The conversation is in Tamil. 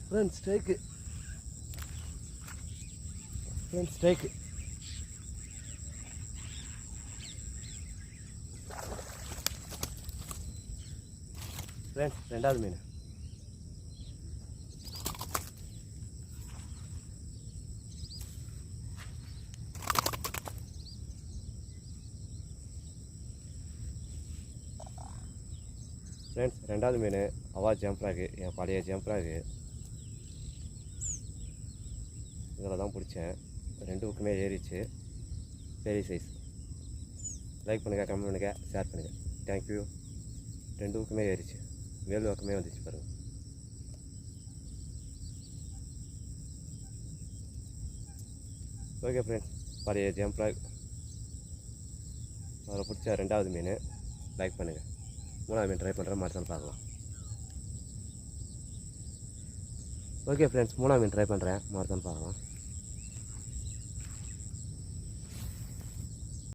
Friends strike. Friends strike. Friends ரெண்டாவது மீன். ஃப்ரெண்ட்ஸ் ரெண்டாவது மீன் அவா ஜம்ப்ராகு, என் பழைய ஜம்ப்ராகு. இதில் தான் பிடிச்சேன். ரெண்டு ஊக்குமே ஏறிச்சு, பெரிய சைஸ். லைக் பண்ணுங்கள், கமெண்ட் பண்ணுங்கள், ஷேர் பண்ணுங்கள். தேங்க்யூ. ரெண்டு ஊக்குமே ஏறிச்சு, மேல் பக்கமே வந்துச்சு பாருங்கள். ஓகே ஃப்ரெண்ட்ஸ், பழைய ஜம்ப்ராக் அதில் பிடிச்ச ரெண்டாவது மீன். லைக் பண்ணுங்கள். மூணாவது மீன் ட்ரை பண்ணுறேன், மாட்டான்னு பார்க்கலாம். ஓகே ஃப்ரெண்ட்ஸ், மூணாவது மீன் ட்ரை பண்ணுறேன், மாட்டான்னு பார்க்கலாம்.